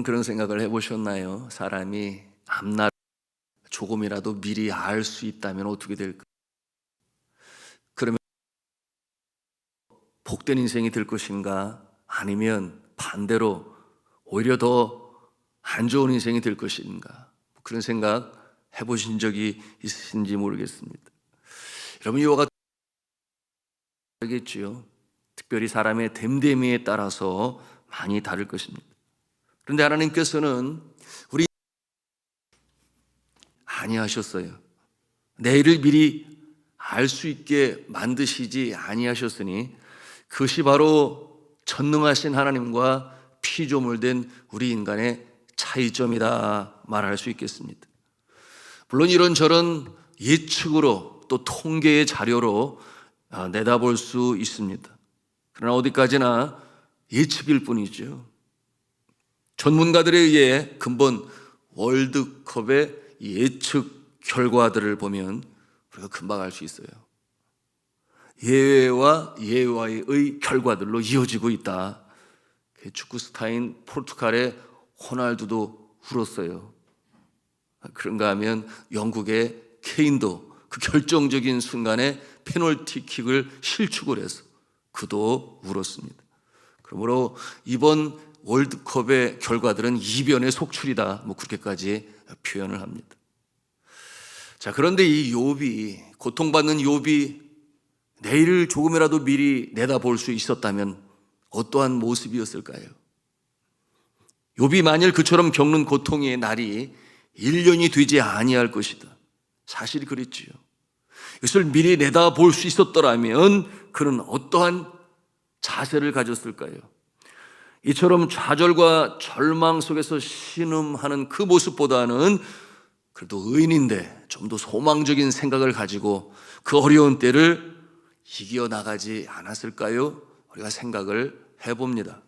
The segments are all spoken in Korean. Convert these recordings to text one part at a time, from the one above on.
그런 생각을 해보셨나요? 사람이 앞날 조금이라도 미리 알 수 있다면 어떻게 될까? 그러면 복된 인생이 될 것인가? 아니면 반대로 오히려 더 안 좋은 인생이 될 것인가? 그런 생각 해보신 적이 있으신지 모르겠습니다. 여러분, 이와 같겠지요. 특별히 사람의 됨됨이에 따라서 많이 다를 것입니다. 그런데 하나님께서는 우리 아니하셨어요. 내일을 미리 알 수 있게 만드시지 아니하셨으니 그것이 바로 전능하신 하나님과 피조물된 우리 인간의 차이점이다 말할 수 있겠습니다. 물론 이런저런 예측으로 또 통계의 자료로 내다볼 수 있습니다. 그러나 어디까지나 예측일 뿐이죠. 전문가들에 의해 근본 월드컵의 예측 결과들을 보면 우리가 금방 알 수 있어요. 예외와 예외의 결과들로 이어지고 있다. 축구 스타인 포르투갈의 호날두도 울었어요. 그런가 하면 영국의 케인도 그 결정적인 순간에 페널티킥을 실축을 해서 그도 울었습니다. 그러므로 이번 월드컵의 결과들은 이변의 속출이다, 그렇게까지 표현을 합니다. 자, 그런데 이 욥이, 고통받는 욥이 내일을 조금이라도 미리 내다볼 수 있었다면 어떠한 모습이었을까요? 욥이 만일 그처럼 겪는 고통의 날이 1년이 되지 아니할 것이다. 사실이 그랬지요. 이것을 미리 내다볼 수 있었더라면 그는 어떠한 자세를 가졌을까요? 이처럼 좌절과 절망 속에서 신음하는 그 모습보다는 그래도 의인인데 좀 더 소망적인 생각을 가지고 그 어려운 때를 이겨나가지 않았을까요? 우리가 생각을 해봅니다.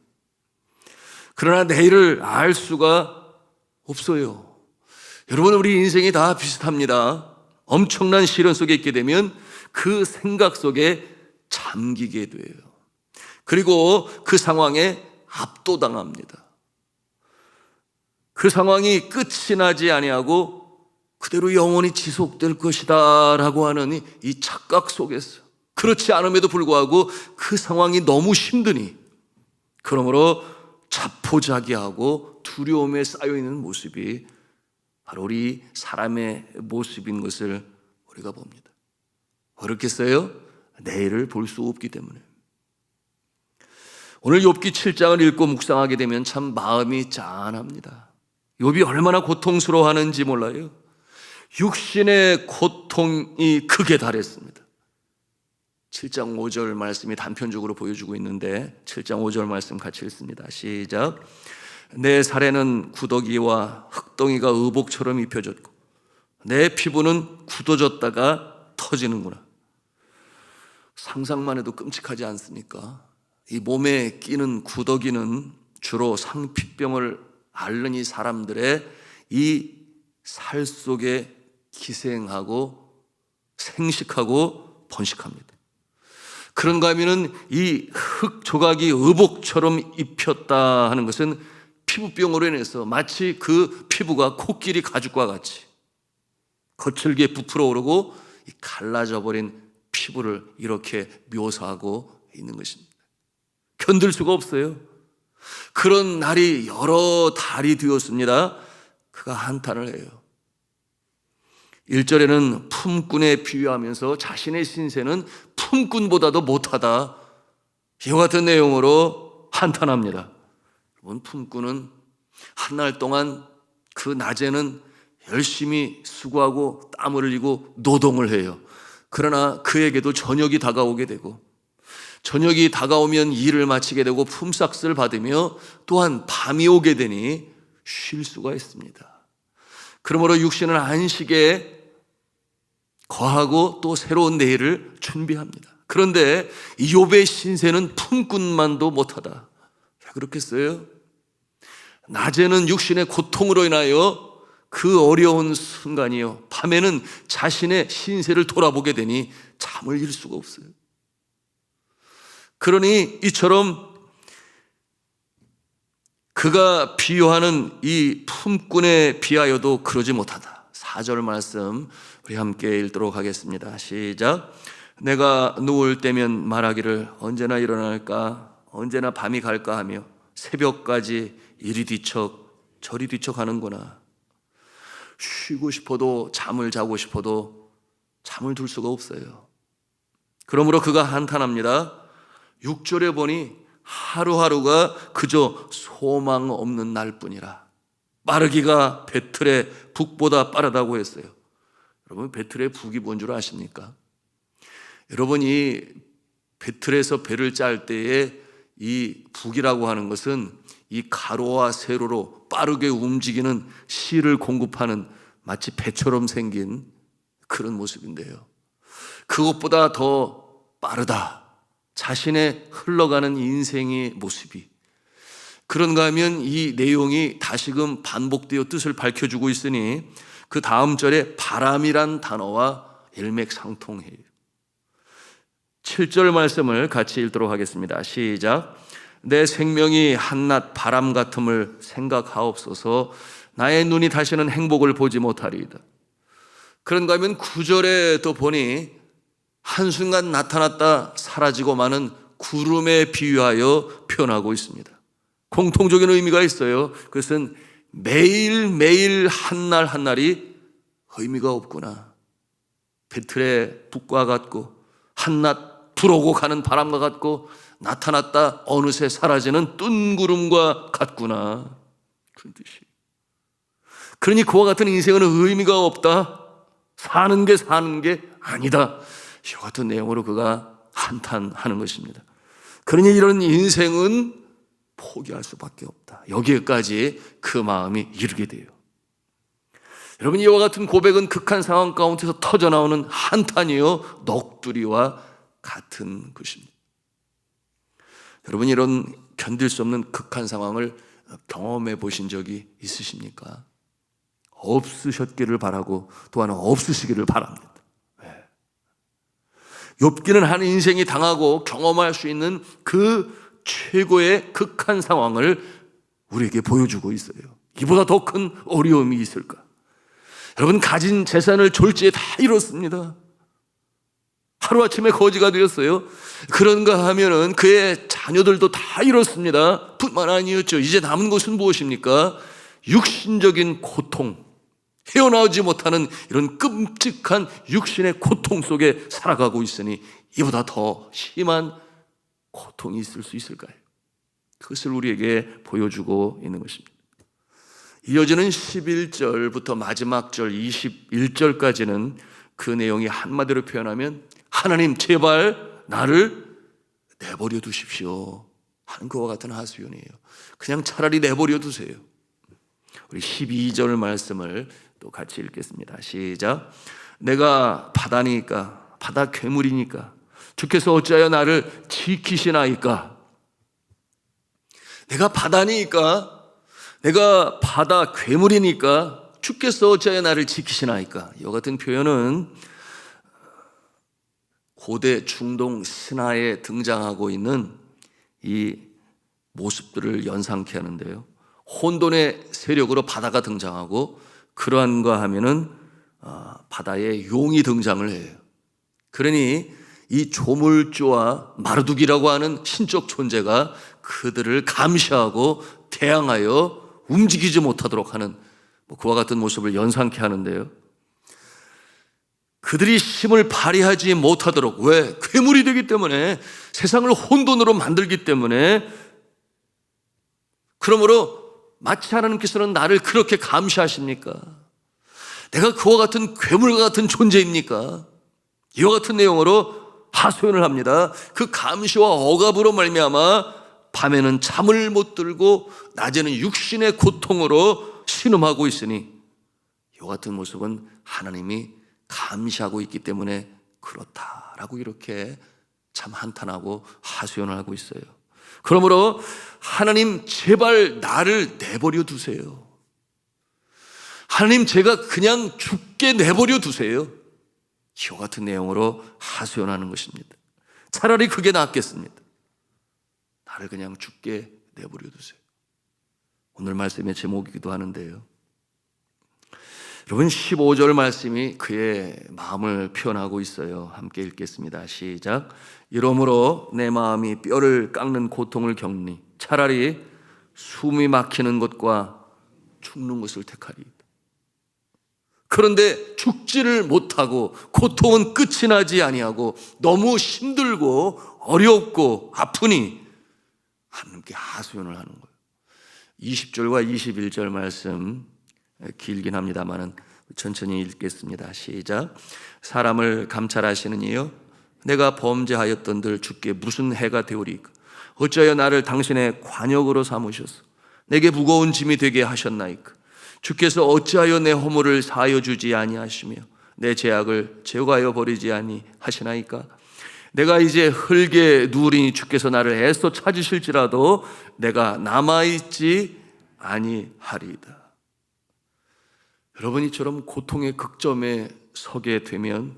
그러나 내일을 알 수가 없어요. 여러분, 우리 인생이 다 비슷합니다. 엄청난 시련 속에 있게 되면 그 생각 속에 잠기게 돼요. 그리고 그 상황에 압도당합니다. 그 상황이 끝이 나지 아니하고 그대로 영원히 지속될 것이다 라고 하는 이 착각 속에서, 그렇지 않음에도 불구하고 그 상황이 너무 힘드니 그러므로 자포자기하고 두려움에 쌓여있는 모습이 바로 우리 사람의 모습인 것을 우리가 봅니다. 어렵겠어요? 내일을 볼 수 없기 때문에. 오늘 욥기 7장을 읽고 묵상하게 되면 참 마음이 짠합니다. 욥이 얼마나 고통스러워하는지 몰라요. 육신의 고통이 극에 달했습니다. 7장 5절 말씀이 단편적으로 보여주고 있는데 7장 5절 말씀 같이 읽습니다. 시작. 내 살에는 구더기와 흙덩이가 의복처럼 입혀졌고 내 피부는 굳어졌다가 터지는구나. 상상만 해도 끔찍하지 않습니까? 이 몸에 끼는 구더기는 주로 상피병을 앓는 이 사람들의 이 살 속에 기생하고 생식하고 번식합니다. 그런가 하면은 이 흙 조각이 의복처럼 입혔다 하는 것은 피부병으로 인해서 마치 그 피부가 코끼리 가죽과 같이 거칠게 부풀어 오르고 갈라져 버린 피부를 이렇게 묘사하고 있는 것입니다. 견딜 수가 없어요. 그런 날이 여러 달이 되었습니다. 그가 한탄을 해요. 1절에는 품꾼에 비유하면서 자신의 신세는 품꾼보다도 못하다, 이와 같은 내용으로 한탄합니다. 여러분, 품꾼은 한날 동안 그 낮에는 열심히 수고하고 땀을 흘리고 노동을 해요. 그러나 그에게도 저녁이 다가오게 되고 저녁이 다가오면 일을 마치게 되고 품삯을 받으며 또한 밤이 오게 되니 쉴 수가 있습니다. 그러므로 육신은 안식에 거하고 또 새로운 내일을 준비합니다. 그런데 욥의 신세는 품꾼만도 못하다. 왜 그렇겠어요? 낮에는 육신의 고통으로 인하여 그 어려운 순간이요, 밤에는 자신의 신세를 돌아보게 되니 잠을 잃을 수가 없어요. 그러니 이처럼 그가 비유하는 이 품꾼에 비하여도 그러지 못하다. 4절 말씀 우리 함께 읽도록 하겠습니다. 시작. 내가 누울 때면 말하기를 언제나 일어날까, 언제나 밤이 갈까 하며 새벽까지 이리 뒤척 저리 뒤척 하는구나. 쉬고 싶어도 잠을 자고 싶어도 잠을 둘 수가 없어요. 그러므로 그가 한탄합니다. 6절에 보니 하루하루가 그저 소망 없는 날뿐이라. 빠르기가 배틀의 북보다 빠르다고 했어요. 여러분, 배틀의 북이 뭔 줄 아십니까? 여러분이 배틀에서 배를 짤 때에 이 북이라고 하는 것은 이 가로와 세로로 빠르게 움직이는 실을 공급하는 마치 배처럼 생긴 그런 모습인데요. 그것보다 더 빠르다. 자신의 흘러가는 인생의 모습이. 그런가 하면 이 내용이 다시금 반복되어 뜻을 밝혀주고 있으니 그 다음 절에 바람이란 단어와 일맥상통해요. 7절 말씀을 같이 읽도록 하겠습니다. 시작. 내 생명이 한낮 바람 같음을 생각하옵소서. 나의 눈이 다시는 행복을 보지 못하리이다. 그런가 하면 9절에 또 보니 한순간 나타났다 사라지고 마는 구름에 비유하여 표현하고 있습니다. 공통적인 의미가 있어요. 그것은 매일매일 한날 한날이 의미가 없구나. 배틀의 북과 같고 한낮 불어오고 가는 바람과 같고 나타났다 어느새 사라지는 뜬구름과 같구나. 그런 뜻이. 그러니 그와 같은 인생은 의미가 없다. 사는 게 아니다. 이와 같은 내용으로 그가 한탄하는 것입니다. 그러니 이런 인생은 포기할 수밖에 없다. 여기에까지 그 마음이 이르게 돼요. 여러분, 이와 같은 고백은 극한 상황 가운데서 터져나오는 한탄이요 넋두리와 같은 것입니다. 여러분, 이런 견딜 수 없는 극한 상황을 경험해 보신 적이 있으십니까? 없으셨기를 바라고 또한 없으시기를 바랍니다. 욥기는 한 인생이 당하고 경험할 수 있는 그 최고의 극한 상황을 우리에게 보여주고 있어요. 이보다 더 큰 어려움이 있을까? 여러분, 가진 재산을 졸지에 다 잃었습니다. 하루아침에 거지가 되었어요. 그런가 하면은 그의 자녀들도 다 잃었습니다. 뿐만 아니었죠. 이제 남은 것은 무엇입니까? 육신적인 고통, 헤어나오지 못하는 이런 끔찍한 육신의 고통 속에 살아가고 있으니 이보다 더 심한 고통이 있을 수 있을까요? 그것을 우리에게 보여주고 있는 것입니다. 이어지는 11절부터 마지막 절 21절까지는 그 내용이 한마디로 표현하면 하나님 제발 나를 내버려 두십시오 하는 그와 같은 하소연이에요. 그냥 차라리 내버려 두세요. 우리 12절 말씀을 또 같이 읽겠습니다. 시작. 내가 바다니까 바다 괴물이니까 주께서 어찌하여 나를 지키시나이까. 내가 바다니까 내가 바다 괴물이니까 주께서 어찌하여 나를 지키시나이까. 이와 같은 표현은 고대 중동 신화에 등장하고 있는 이 모습들을 연상케 하는데요. 혼돈의 세력으로 바다가 등장하고 그러한가 하면은 바다에 용이 등장을 해요. 그러니 이 조물주와 마르둑이라고 하는 신적 존재가 그들을 감시하고 대항하여 움직이지 못하도록 하는 그와 같은 모습을 연상케 하는데요. 그들이 힘을 발휘하지 못하도록, 왜? 괴물이 되기 때문에, 세상을 혼돈으로 만들기 때문에. 그러므로 마치 하나님께서는 나를 그렇게 감시하십니까? 내가 그와 같은 괴물과 같은 존재입니까? 이와 같은 내용으로 하소연을 합니다. 그 감시와 억압으로 말미암아 밤에는 잠을 못 들고 낮에는 육신의 고통으로 신음하고 있으니 이와 같은 모습은 하나님이 감시하고 있기 때문에 그렇다라고 이렇게 참 한탄하고 하소연을 하고 있어요. 그러므로 하나님 제발 나를 내버려 두세요. 하나님 제가 그냥 죽게 내버려 두세요. 이와 같은 내용으로 하소연하는 것입니다. 차라리 그게 낫겠습니다. 나를 그냥 죽게 내버려 두세요. 오늘 말씀의 제목이기도 하는데요. 여러분 15절 말씀이 그의 마음을 표현하고 있어요. 함께 읽겠습니다. 시작. 이러므로 내 마음이 뼈를 깎는 고통을 겪니 차라리 숨이 막히는 것과 죽는 것을 택하리이다. 그런데 죽지를 못하고 고통은 끝이 나지 아니하고 너무 힘들고 어렵고 아프니 하나님께 하소연을 하는 거예요. 20절과 21절 말씀 길긴 합니다만은 천천히 읽겠습니다. 시작. 사람을 감찰하시는 이여 내가 범죄하였던들 주께 무슨 해가 되오리까? 어찌하여 나를 당신의 관역으로 삼으셔서 내게 무거운 짐이 되게 하셨나이까? 주께서 어찌하여 내 허물을 사하여 주지 아니하시며 내 죄악을 제거하여 버리지 아니하시나이까? 내가 이제 흙에 누우리니 주께서 나를 애써 찾으실지라도 내가 남아있지 아니하리이다. 여러분, 이처럼 고통의 극점에 서게 되면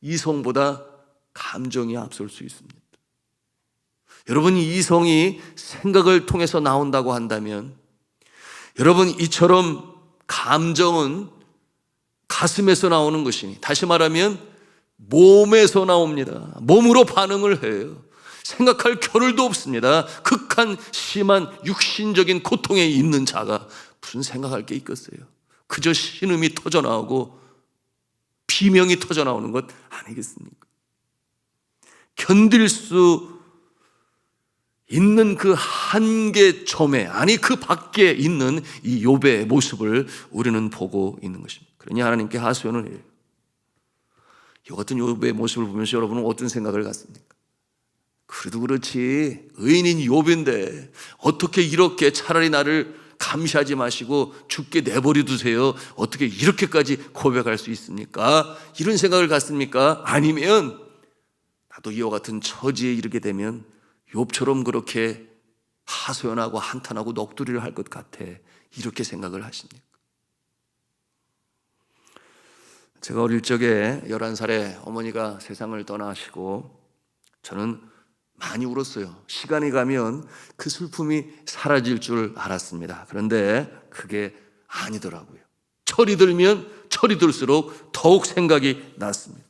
이성보다 감정이 앞설 수 있습니다. 여러분, 이성이 생각을 통해서 나온다고 한다면 여러분, 이처럼 감정은 가슴에서 나오는 것이니, 다시 말하면 몸에서 나옵니다. 몸으로 반응을 해요. 생각할 겨를도 없습니다. 극한 심한 육신적인 고통에 있는 자가 무슨 생각할 게 있겠어요? 그저 신음이 터져나오고 비명이 터져나오는 것 아니겠습니까? 견딜 수 있는 그 한계점에, 아니 그 밖에 있는 이 욥의 모습을 우리는 보고 있는 것입니다. 그러니 하나님께 하소연을 해요. 이 같은 욥의 모습을 보면서 여러분은 어떤 생각을 갖습니까? 그래도 그렇지, 의인인 욥인데 어떻게 이렇게 차라리 나를 감시하지 마시고 죽게 내버려 두세요. 어떻게 이렇게까지 고백할 수 있습니까? 이런 생각을 갖습니까? 아니면 나도 이와 같은 처지에 이르게 되면 욥처럼 그렇게 하소연하고 한탄하고 넋두리를 할 것 같아, 이렇게 생각을 하십니까? 제가 어릴 적에 11살에 어머니가 세상을 떠나시고 저는 많이 울었어요. 시간이 가면 그 슬픔이 사라질 줄 알았습니다. 그런데 그게 아니더라고요. 철이 들면 철이 들수록 더욱 생각이 났습니다.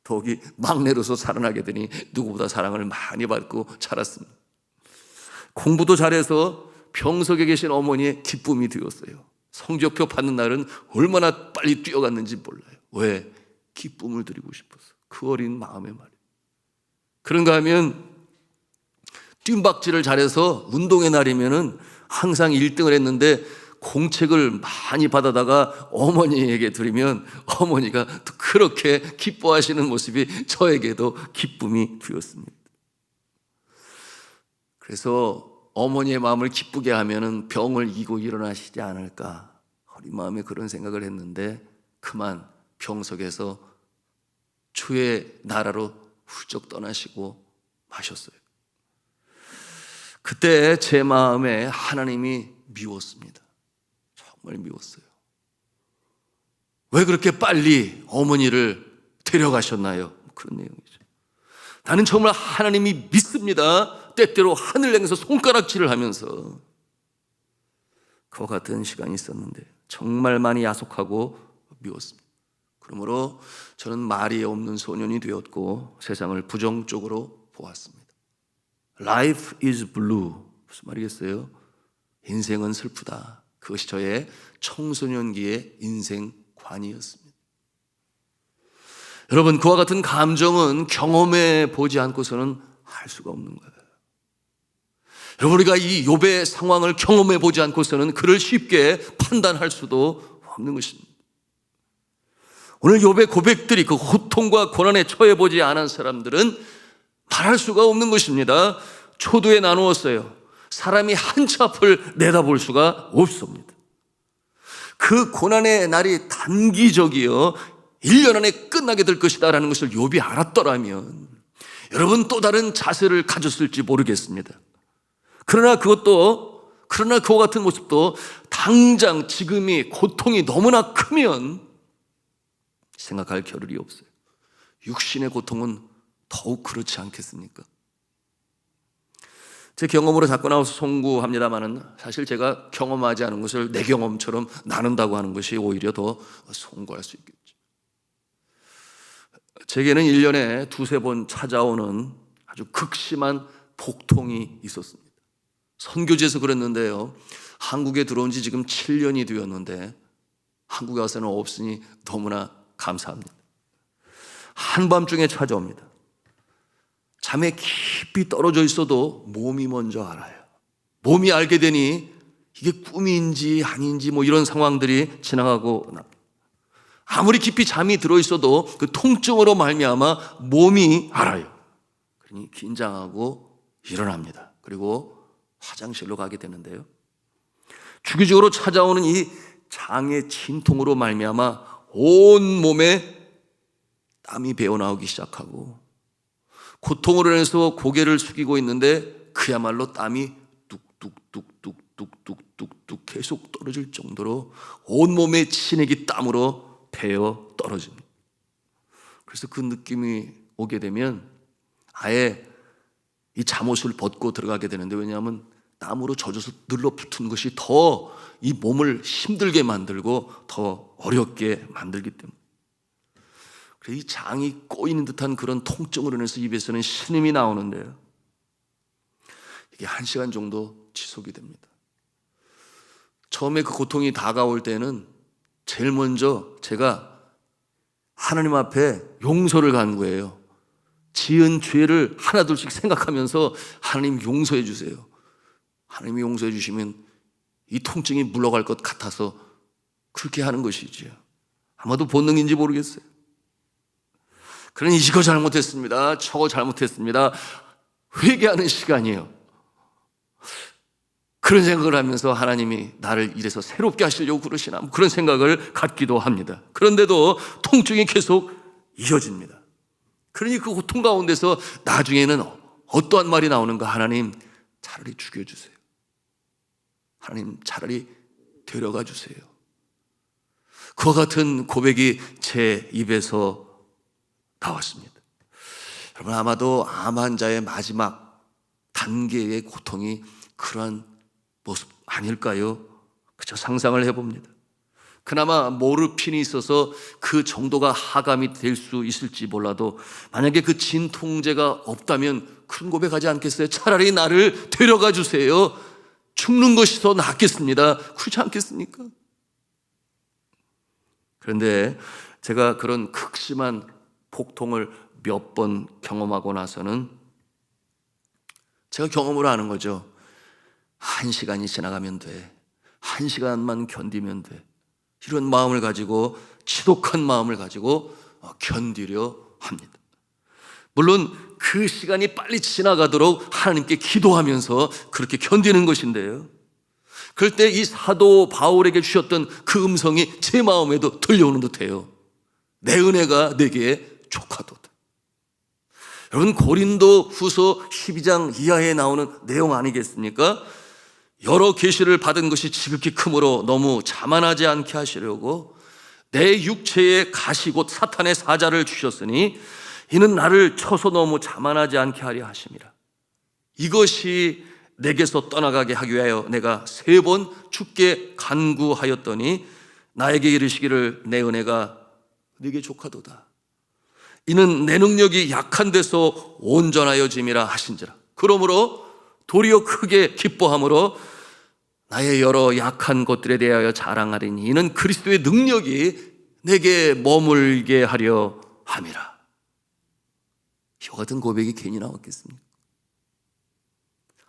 더욱이 막내로서 살아나게 되니 누구보다 사랑을 많이 받고 자랐습니다. 공부도 잘해서 병석에 계신 어머니의 기쁨이 되었어요. 성적표 받는 날은 얼마나 빨리 뛰어갔는지 몰라요. 왜? 기쁨을 드리고 싶어서. 그 어린 마음의 말이에요. 그런가 하면 뜀박질을 잘해서 운동의 날이면은 항상 1등을 했는데 공책을 많이 받아다가 어머니에게 드리면 어머니가 또 그렇게 기뻐하시는 모습이 저에게도 기쁨이 되었습니다. 그래서 어머니의 마음을 기쁘게 하면은 병을 이기고 일어나시지 않을까, 어린 마음에 그런 생각을 했는데 그만 병석에서 주의 나라로 훌쩍 떠나시고 마셨어요. 그때 제 마음에 하나님이 미웠습니다. 정말 미웠어요. 왜 그렇게 빨리 어머니를 데려가셨나요? 그런 내용이죠. 나는 정말 하나님이 믿습니다. 때때로 하늘 향해서 손가락질을 하면서 그와 같은 시간이 있었는데 정말 많이 야속하고 미웠습니다. 그러므로 저는 말이 없는 소년이 되었고 세상을 부정적으로 보았습니다. Life is blue. 무슨 말이겠어요? 인생은 슬프다. 그것이 저의 청소년기의 인생관이었습니다. 여러분, 그와 같은 감정은 경험해 보지 않고서는 할 수가 없는 거예요. 여러분, 우리가 이 욥의 상황을 경험해 보지 않고서는 그를 쉽게 판단할 수도 없는 것입니다. 오늘 욥의 고백들이 그 고통과 고난에 처해 보지 않은 사람들은 말할 수가 없는 것입니다. 초두에 나누었어요. 사람이 한 치 앞을 내다볼 수가 없습니다. 그 고난의 날이 단기적이요 1년 안에 끝나게 될 것이다 라는 것을 욥이 알았더라면 여러분 또 다른 자세를 가졌을지 모르겠습니다. 그러나 그와 같은 모습도 당장 지금이 고통이 너무나 크면 생각할 겨를이 없어요. 육신의 고통은 더욱 그렇지 않겠습니까? 제 경험으로 자꾸 나와서 송구합니다만은 사실 제가 경험하지 않은 것을 내 경험처럼 나눈다고 하는 것이 오히려 더 송구할 수 있겠죠. 제게는 1년에 두세 번 찾아오는 아주 극심한 복통이 있었습니다. 선교지에서 그랬는데요, 한국에 들어온 지 지금 7년이 되었는데 한국에 와서는 없으니 너무나 감사합니다. 한밤중에 찾아옵니다. 잠에 깊이 떨어져 있어도 몸이 먼저 알아요. 몸이 알게 되니 이게 꿈인지 아닌지 이런 상황들이 지나가고 납니다. 아무리 깊이 잠이 들어있어도 그 통증으로 말미암아 몸이 알아요. 그러니 긴장하고 일어납니다. 그리고 화장실로 가게 되는데요, 주기적으로 찾아오는 이 장의 진통으로 말미암아 온 몸에 땀이 배어나오기 시작하고, 고통으로 인해서 고개를 숙이고 있는데 그야말로 땀이 뚝뚝뚝뚝뚝뚝뚝 계속 떨어질 정도로 온몸에 진액이 땀으로 배어 떨어집니다. 그래서 그 느낌이 오게 되면 아예 이 잠옷을 벗고 들어가게 되는데, 왜냐하면 땀으로 젖어서 늘러붙은 것이 더 이 몸을 힘들게 만들고 더 어렵게 만들기 때문에, 그래서 이 장이 꼬이는 듯한 그런 통증으로 인해서 입에서는 신음이 나오는데요, 이게 1시간 정도 지속이 됩니다. 처음에 그 고통이 다가올 때는 제일 먼저 제가 하나님 앞에 용서를 간구해요. 지은 죄를 하나둘씩 생각하면서 하나님 용서해 주세요. 하나님이 용서해 주시면 이 통증이 물러갈 것 같아서 그렇게 하는 것이지요. 아마도 본능인지 모르겠어요. 그러니 이거 잘못했습니다, 저거 잘못했습니다, 회개하는 시간이에요. 그런 생각을 하면서 하나님이 나를 이래서 새롭게 하시려고 그러시나, 그런 생각을 갖기도 합니다. 그런데도 통증이 계속 이어집니다. 그러니 그 고통 가운데서 나중에는 어떠한 말이 나오는가? 하나님, 차라리 죽여주세요. 하나님, 차라리 데려가 주세요. 그와 같은 고백이 제 입에서 나왔습니다. 여러분, 아마도 암 환자의 마지막 단계의 고통이 그러한 모습 아닐까요? 그저 상상을 해봅니다. 그나마 모르핀이 있어서 그 정도가 하감이 될 수 있을지 몰라도, 만약에 그 진통제가 없다면 그런 고백하지 않겠어요? 차라리 나를 데려가 주세요. 죽는 것이 더 낫겠습니다. 그렇지 않겠습니까? 그런데 제가 그런 극심한 폭통을 몇 번 경험하고 나서는 제가 경험으로 아는 거죠. 1시간이 지나가면 돼, 1시간만 견디면 돼, 이런 마음을 가지고, 지독한 마음을 가지고 견디려 합니다. 물론 그 시간이 빨리 지나가도록 하나님께 기도하면서 그렇게 견디는 것인데요, 그럴 때 이 사도 바울에게 주셨던 그 음성이 제 마음에도 들려오는 듯해요. 내 은혜가 내게 족하도다. 여러분, 고린도 후서 12장 이하에 나오는 내용 아니겠습니까? 여러 계시를 받은 것이 지극히 크므로 너무 자만하지 않게 하시려고 내 육체에 가시 곧 사탄의 사자를 주셨으니 이는 나를 쳐서 너무 자만하지 않게 하려 하심이라. 이것이 내게서 떠나가게 하기 위하여 내가 3번 주께 간구하였더니 나에게 이르시기를 내 은혜가 네게 족하도다. 이는 내 능력이 약한 데서 온전하여짐이라 하신지라. 그러므로 도리어 크게 기뻐함으로 나의 여러 약한 것들에 대하여 자랑하리니 이는 그리스도의 능력이 내게 머물게 하려 함이라. 이와 같은 고백이 괜히 나왔겠습니까?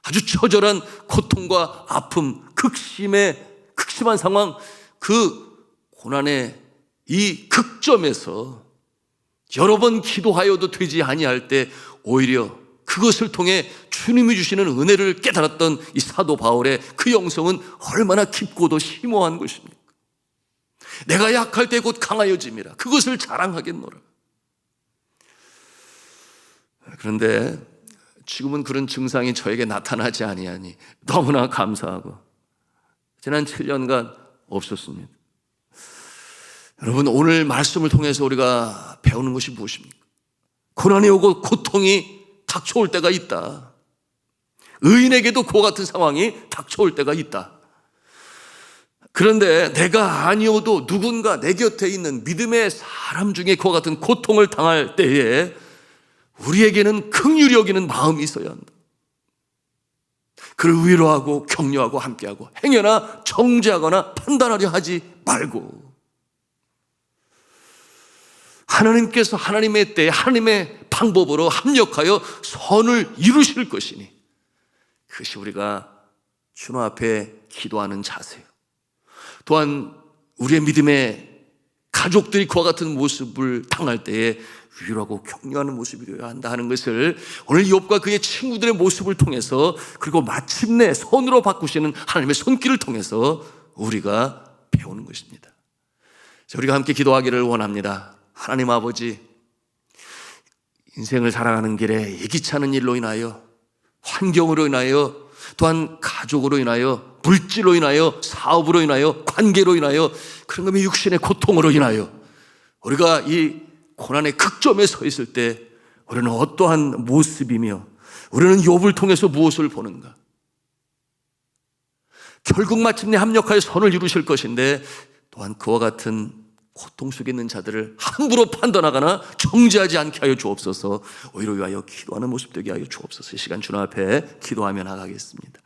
아주 처절한 고통과 아픔, 극심한 상황, 그 고난의 이 극점에서 여러 번 기도하여도 되지 아니할 때 오히려 그것을 통해 주님이 주시는 은혜를 깨달았던 이 사도 바울의 그 영성은 얼마나 깊고도 심오한 것입니까? 내가 약할 때 곧 강하여짐이라. 그것을 자랑하겠노라. 그런데 지금은 그런 증상이 저에게 나타나지 아니하니 너무나 감사하고, 지난 7년간 없었습니다. 여러분, 오늘 말씀을 통해서 우리가 배우는 것이 무엇입니까? 고난이 오고 고통이 닥쳐올 때가 있다. 의인에게도 그와 같은 상황이 닥쳐올 때가 있다. 그런데 내가 아니어도 누군가 내 곁에 있는 믿음의 사람 중에 그와 같은 고통을 당할 때에 우리에게는 긍휼히 여기는 마음이 있어야 한다. 그를 위로하고 격려하고 함께하고 행여나 정죄하거나 판단하려 하지 말고, 하나님께서 하나님의 때에 하나님의 방법으로 합력하여 선을 이루실 것이니 그것이 우리가 주님 앞에 기도하는 자세요. 또한 우리의 믿음의 가족들이 그와 같은 모습을 당할 때에 위로하고 격려하는 모습이 되어야 한다 하는 것을 오늘 욥과 그의 친구들의 모습을 통해서, 그리고 마침내 선으로 바꾸시는 하나님의 손길을 통해서 우리가 배우는 것입니다. 우리가 함께 기도하기를 원합니다. 하나님 아버지, 인생을 살아가는 길에 예기치 않은 일로 인하여, 환경으로 인하여, 또한 가족으로 인하여, 물질로 인하여, 사업으로 인하여, 관계로 인하여, 그런 것이 육신의 고통으로 인하여 우리가 이 고난의 극점에 서 있을 때 우리는 어떠한 모습이며 우리는 욥을 통해서 무엇을 보는가? 결국 마침내 합력하여 선을 이루실 것인데, 또한 그와 같은 고통 속에 있는 자들을 함부로 판단하거나 정죄하지 않게 하여 주옵소서. 오히려 위하여 기도하는 모습 되게 하여 주옵소서. 이 시간 주님 앞에 기도하며 나가겠습니다.